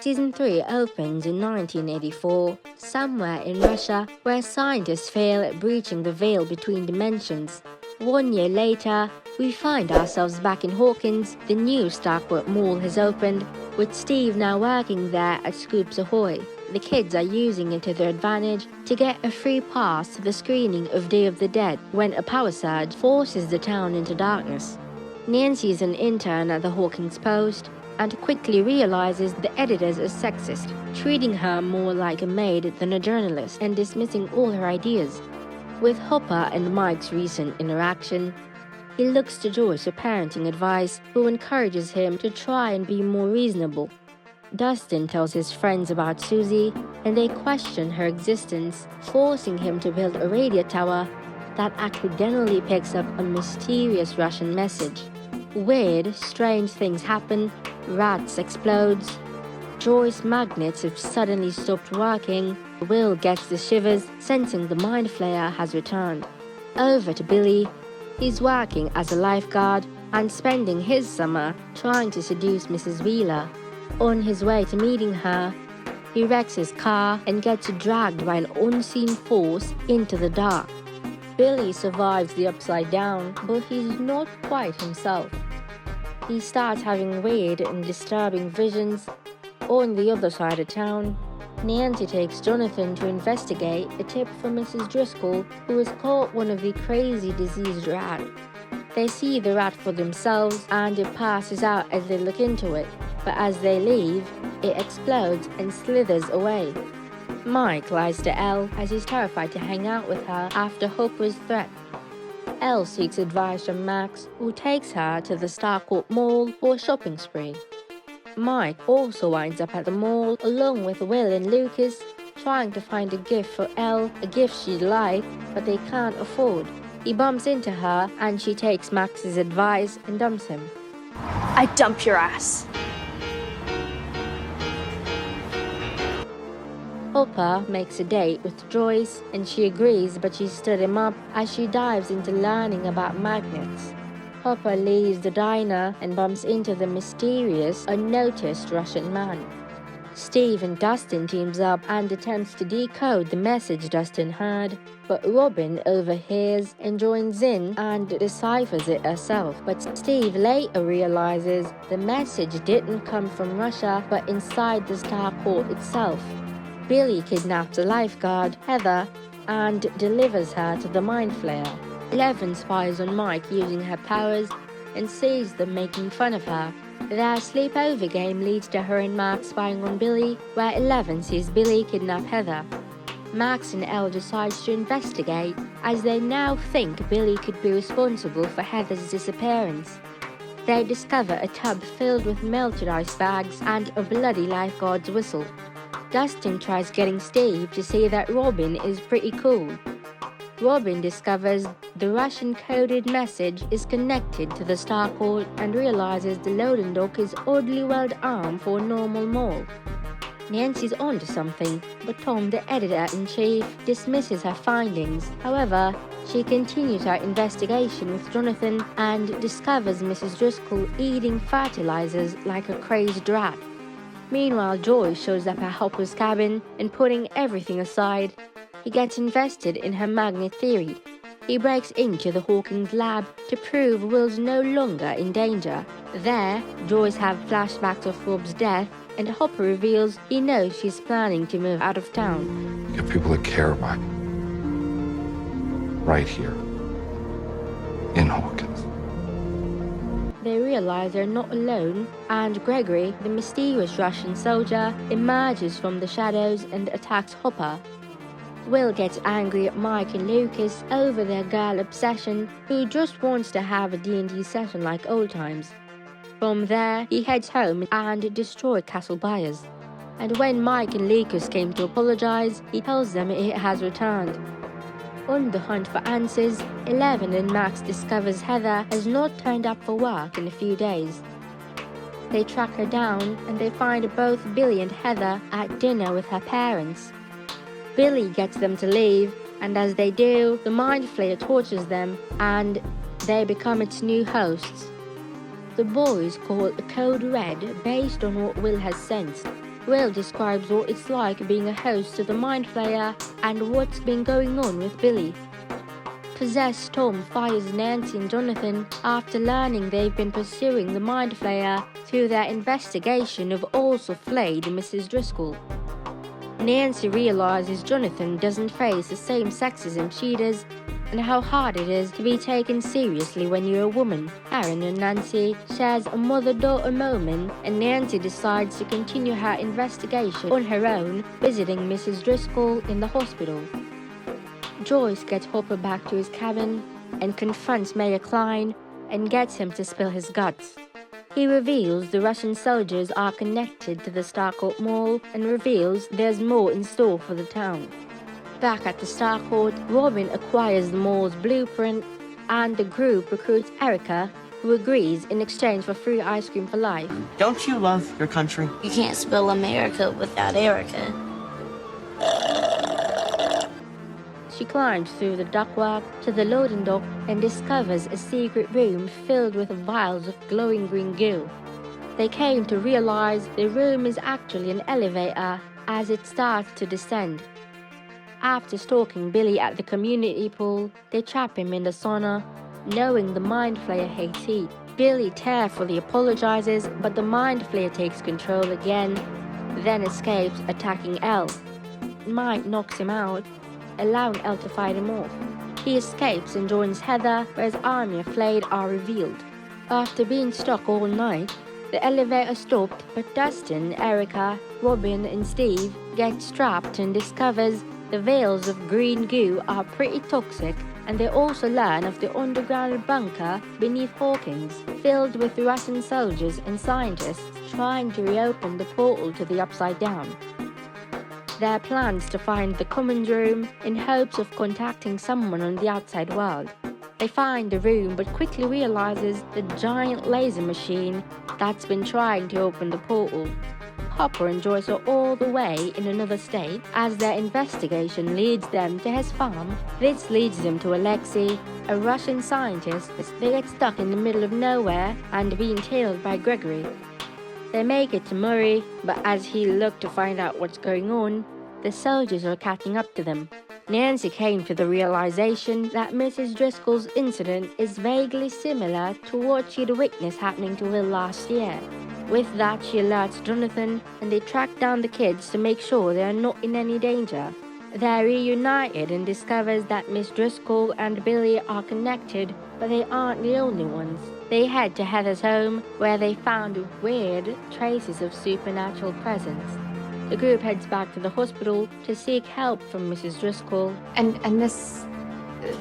Season 3 opens in 1984, somewhere in Russia, where scientists fail at breaching the veil between dimensions. 1 year later, we find ourselves back in Hawkins. The new Starcourt Mall has opened, with Steve now working there at Scoops Ahoy. The kids are using it to their advantage to get a free pass to the screening of Day of the Dead when a power surge forces the town into darkness. Nancy is an intern at the Hawkins Post and quickly realizes the editors are sexist, treating her more like a maid than a journalist and dismissing all her ideas. With Hopper and Mike's recent interaction, he looks to Joyce for parenting advice, who encourages him to try and be more reasonable. Dustin tells his friends about Susie, and they question her existence, forcing him to build a radio tower that accidentally picks up a mysterious Russian message. Weird, strange things happen. Rats explodes. Joy's magnets have suddenly stopped working. Will gets the shivers, sensing the Mind Flayer has returned. Over to Billy. He's working as a lifeguard and spending his summer trying to seduce Mrs. Wheeler. On his way to meeting her, he wrecks his car and gets dragged by an unseen force into the dark. Billy survives the upside down, but he's not quite himself. He starts having weird and disturbing visions. On the other side of town, Nancy takes Jonathan to investigate a tip from Mrs. Driscoll, who has caught one of the crazy diseased rat. They see the rat for themselves and it passes out as they look into it, but as they leave, it explodes and slithers away. Mike lies to Elle as he's terrified to hang out with her after Hopper's threat. Elle seeks advice from Max, who takes her to the Starcourt Mall for a shopping spree. Mike also winds up at the mall along with Will and Lucas, trying to find a gift for Elle, a gift she'd like, but they can't afford. He bumps into her and she takes Max's advice and dumps him. I dump your ass. Hopper makes a date with Joyce and she agrees, but she stood him up as she dives into learning about magnets. Hopper leaves the diner and bumps into the mysterious, unnoticed Russian man. Steve and Dustin teams up and attempts to decode the message Dustin heard, but Robin overhears and joins in and deciphers it herself. But Steve later realizes the message didn't come from Russia, but inside the Starcourt itself. Billy kidnaps a lifeguard, Heather, and delivers her to the Mind Flayer. 11 spies on Mike using her powers and sees them making fun of her. Their sleepover game leads to her and Max spying on Billy, where 11 sees Billy kidnap Heather. Max and Elle decide to investigate, as they now think Billy could be responsible for Heather's disappearance. They discover a tub filled with melted ice bags and a bloody lifeguard's whistle. Dustin tries getting Steve to see that Robin is pretty cool. Robin discovers the Russian-coded message is connected to the Starcourt and realizes the loading dock is oddly well armed for a normal mall. Nancy's onto something, but Tom, the editor-in-chief, dismisses her findings. However, she continues her investigation with Jonathan and discovers Mrs. Driscoll eating fertilizers like a crazed rat. Meanwhile, Joyce shows up at Hopper's cabin and, putting everything aside, he gets invested in her magnet theory. He breaks into the Hawkins lab to prove Will's no longer in danger. There, Joyce has flashbacks of Rob's death, and Hopper reveals he knows she's planning to move out of town. Get people that care about you. Right here. In Hawkins. They realize they're not alone, and Gregory, the mysterious Russian soldier, emerges from the shadows and attacks Hopper. Will gets angry at Mike and Lucas over their girl obsession, who just wants to have a D&D session like old times. From there, he heads home and destroys Castle Byers. And when Mike and Lucas came to apologize, he tells them it has returned. On the hunt for answers, 11 and Max discovers Heather has not turned up for work in a few days. They track her down and they find both Billy and Heather at dinner with her parents. Billy gets them to leave, and as they do, the Mind Flayer tortures them and they become its new hosts. The boys call a code red based on what Will has sensed. Will describes what it's like being a host to the Mind Flayer and what's been going on with Billy. Possessed Tom fires Nancy and Jonathan after learning they've been pursuing the Mind Flayer through their investigation of also Flayed Mrs. Driscoll. Nancy realizes Jonathan doesn't face the same sexism she does, and how hard it is to be taken seriously when you're a woman. Aaron and Nancy shares a mother-daughter moment, and Nancy decides to continue her investigation on her own, visiting Mrs. Driscoll in the hospital. Joyce gets Hopper back to his cabin and confronts Mayor Klein and gets him to spill his guts. He reveals the Russian soldiers are connected to the Starcourt Mall and reveals there's more in store for the town. Back at the Starcourt, Robin acquires the mall's blueprint, and the group recruits Erica, who agrees in exchange for free ice cream for life. Don't you love your country? You can't spell America without Erica. She climbs through the ductwork to the loading dock and discovers a secret room filled with vials of glowing green goo. They came to realize the room is actually an elevator as it starts to descend. After stalking Billy at the community pool, they trap him in the sauna, knowing the Mind Flayer hates heat. Billy tearfully apologizes, but the Mind Flayer takes control again, then escapes, attacking Elle. Mike knocks him out, allowing Elle to fight him off. He escapes and joins Heather, where his army of Flayed are revealed. After being stuck all night, the elevator stopped, but Dustin, Erica, Robin, and Steve get strapped and discovers the vials of green goo are pretty toxic, and they also learn of the underground bunker beneath Hawkins, filled with Russian soldiers and scientists trying to reopen the portal to the Upside Down. Their plans to find the commons room in hopes of contacting someone on the outside world. They find the room but quickly realizes the giant laser machine that's been trying to open the portal. Hopper and Joyce are all the way in another state as their investigation leads them to his farm. This leads them to Alexei, a Russian scientist. They get stuck in the middle of nowhere and being tailed by Gregory. They make it to Murray, but as he looks to find out what's going on, the soldiers are catching up to them. Nancy came to the realization that Mrs. Driscoll's incident is vaguely similar to what she'd witnessed happening to Will last year. With that, she alerts Jonathan, and they track down the kids to make sure they are not in any danger. They're reunited and discovers that Miss Driscoll and Billy are connected, but they aren't the only ones. They head to Heather's home, where they found weird traces of supernatural presence. The group heads back to the hospital to seek help from Mrs. Driscoll. And this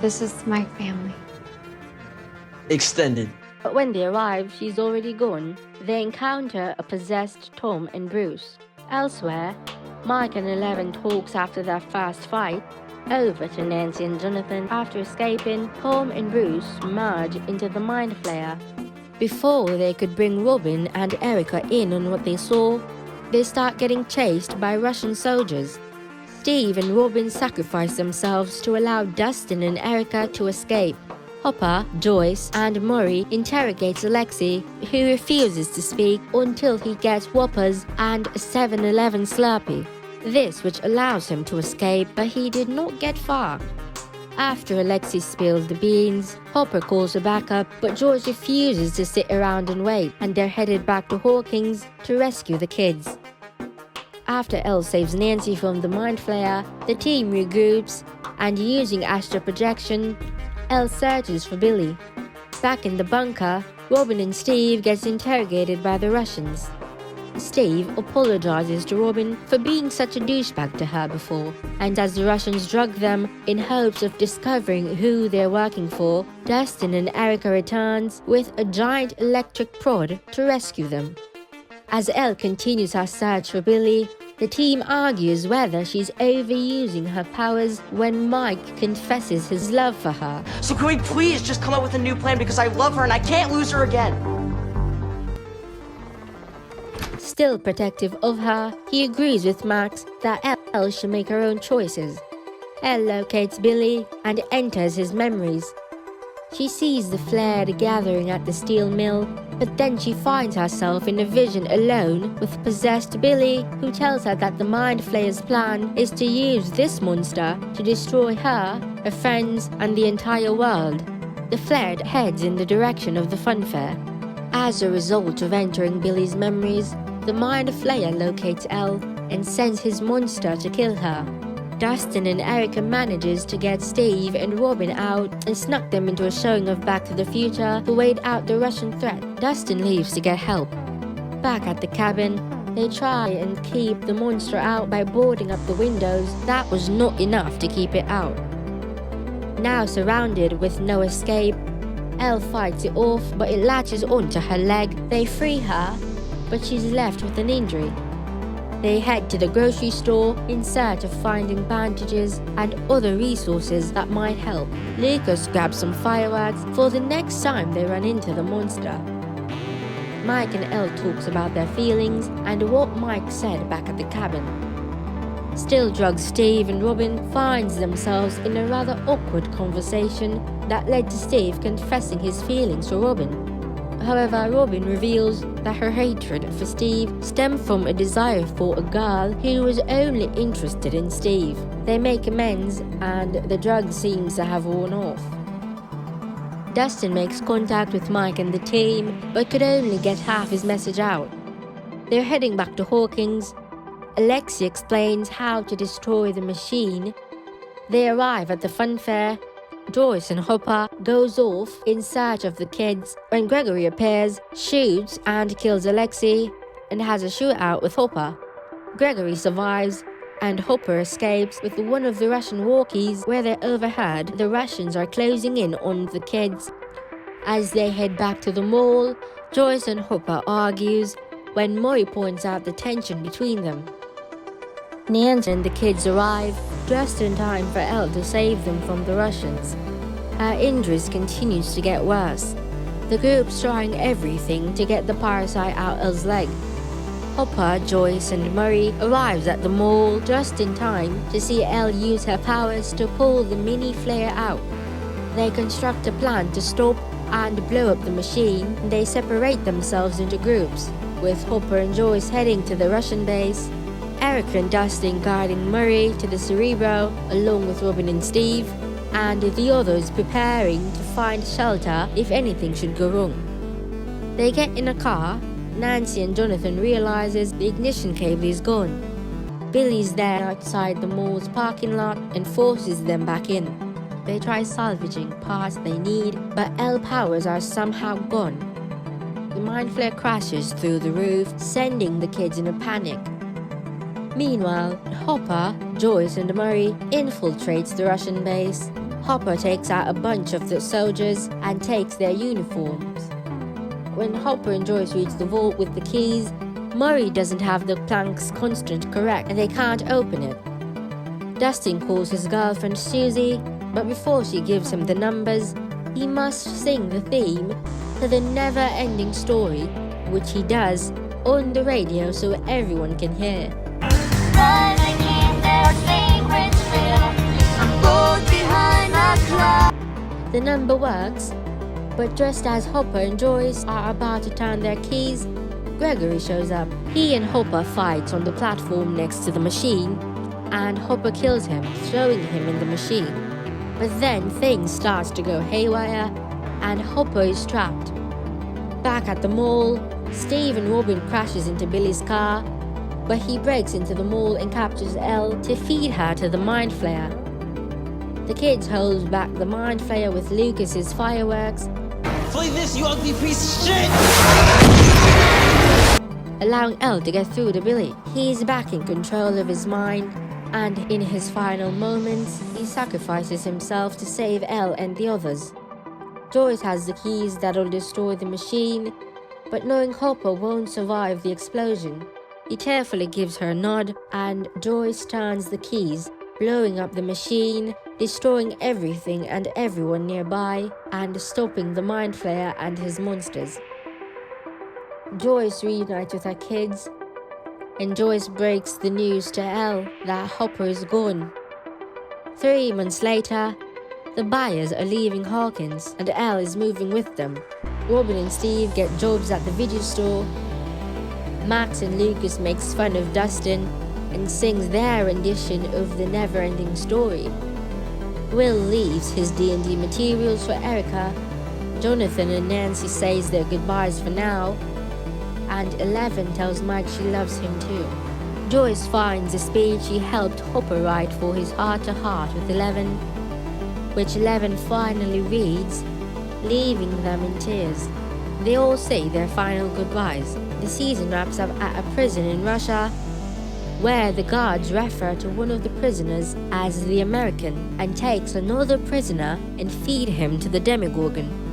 is my family. Extended. But when they arrive, she's already gone. They encounter a possessed Tom and Bruce. Elsewhere, Mike and Eleven talks after their first fight. Over to Nancy and Jonathan. After escaping, Tom and Bruce merge into the Mind Flayer. Before they could bring Robin and Erica in on what they saw, they start getting chased by Russian soldiers. Steve and Robin sacrifice themselves to allow Dustin and Erica to escape. Hopper, Joyce, and Murray interrogates Alexei, who refuses to speak until he gets Whoppers and a 7-Eleven Slurpee. This which allows him to escape, but he did not get far. After Alexei spills the beans, Hopper calls for backup, but Joyce refuses to sit around and wait, and they're headed back to Hawkins to rescue the kids. After Elle saves Nancy from the Mind Flayer, the team regroups, and using astral projection, Elle searches for Billy. Back in the bunker, Robin and Steve gets interrogated by the Russians. Steve apologizes to Robin for being such a douchebag to her before, and as the Russians drug them in hopes of discovering who they're working for, Dustin and Erica returns with a giant electric prod to rescue them. As Elle continues her search for Billy, the team argues whether she's overusing her powers when Mike confesses his love for her. So can we please just come up with a new plan, because I love her and I can't lose her again? Still protective of her, he agrees with Max that Elle should make her own choices. Elle locates Billy and enters his memories. She sees the Flayed gathering at the steel mill But then she finds herself in a vision alone with possessed Billy, who tells her that the Mind Flayer's plan is to use this monster to destroy her, her friends, and the entire world. The Flayed heads in the direction of the funfair. As a result of entering Billy's memories, the Mind Flayer locates Elle and sends his monster to kill her. Dustin and Erica manages to get Steve and Robin out and snuck them into a showing of Back to the Future to wait out the Russian threat. Dustin leaves to get help. Back at the cabin, they try and keep the monster out by boarding up the windows. That was not enough to keep it out. Now surrounded with no escape, Elle fights it off, but it latches onto her leg. They free her, but she's left with an injury. They head to the grocery store in search of finding bandages and other resources that might help. Lucas grabs some fireworks for the next time they run into the monster. Mike and Elle talks about their feelings and what Mike said back at the cabin. Still drugged Steve and Robin finds themselves in a rather awkward conversation that led to Steve confessing his feelings to Robin. However, Robin reveals that her hatred for Steve stemmed from a desire for a girl who was only interested in Steve. They make amends and the drug seems to have worn off. Dustin makes contact with Mike and the team, but could only get half his message out. They're heading back to Hawkins. Alexi explains how to destroy the machine. They arrive at the funfair. Joyce and Hopper goes off in search of the kids when Gregory appears, shoots and kills Alexi, and has a shootout with Hopper. Gregory survives, and Hopper escapes with one of the Russian walkies, where they overheard the Russians are closing in on the kids. As they head back to the mall, Joyce and Hopper argues when Murray points out the tension between them. Nancy and the kids arrive, just in time for Elle to save them from the Russians. Her injuries continues to get worse. The group's trying everything to get the parasite out Elle's leg. Hopper, Joyce and Murray arrives at the mall just in time to see Elle use her powers to pull the mini flare out. They construct a plan to stop and blow up the machine. They separate themselves into groups, with Hopper and Joyce heading to the Russian base, Erica and Dustin guiding Murray to the Cerebro along with Robin and Steve, and the others preparing to find shelter if anything should go wrong. They get in a car. Nancy and Jonathan realizes the ignition cable is gone. Billy's there outside the mall's parking lot and forces them back in. They try salvaging parts they need, but Elle powers are somehow gone. The Mind Flare crashes through the roof, sending the kids in a panic. Meanwhile, Hopper, Joyce and Murray infiltrates the Russian base. Hopper takes out a bunch of the soldiers and takes their uniforms. When Hopper and Joyce reach the vault with the keys, Murray doesn't have the Planck's constant correct and they can't open it. Dustin calls his girlfriend Susie, but before she gives him the numbers, he must sing the theme to the never-ending story, which he does on the radio so everyone can hear. The number works, but just as Hopper and Joyce are about to turn their keys, Gregory shows up. He and Hopper fight on the platform next to the machine, and Hopper kills him, throwing him in the machine. But then things start to go haywire, and Hopper is trapped. Back at the mall, Steve and Robin crashes into Billy's car, but he breaks into the mall and captures Elle to feed her to the Mind Flayer. The kids hold back the Mind Flayer with Lucas's fireworks, Flay this, you ugly piece of shit! allowing Elle to get through to Billy. He's back in control of his mind, and in his final moments, he sacrifices himself to save Elle and the others. Joyce has the keys that'll destroy the machine, but knowing Hopper won't survive the explosion, he tearfully gives her a nod, and Joyce turns the keys, blowing up the machine, destroying everything and everyone nearby, and stopping the Mind Flayer and his monsters. Joyce reunites with her kids, and Joyce breaks the news to Elle that Hopper is gone. 3 months later, the buyers are leaving Hawkins, and Elle is moving with them. Robin and Steve get jobs at the video store. Max and Lucas makes fun of Dustin and sings their rendition of the never-ending story. Will leaves his D&D materials for Erica. Jonathan and Nancy says their goodbyes for now, and Eleven tells Mike she loves him too. Joyce finds a speech he helped Hopper write for his heart-to-heart with Eleven, which Eleven finally reads, leaving them in tears. They all say their final goodbyes. The season wraps up at a prison in Russia, where the guards refer to one of the prisoners as the American and takes another prisoner and feed him to the Demogorgon.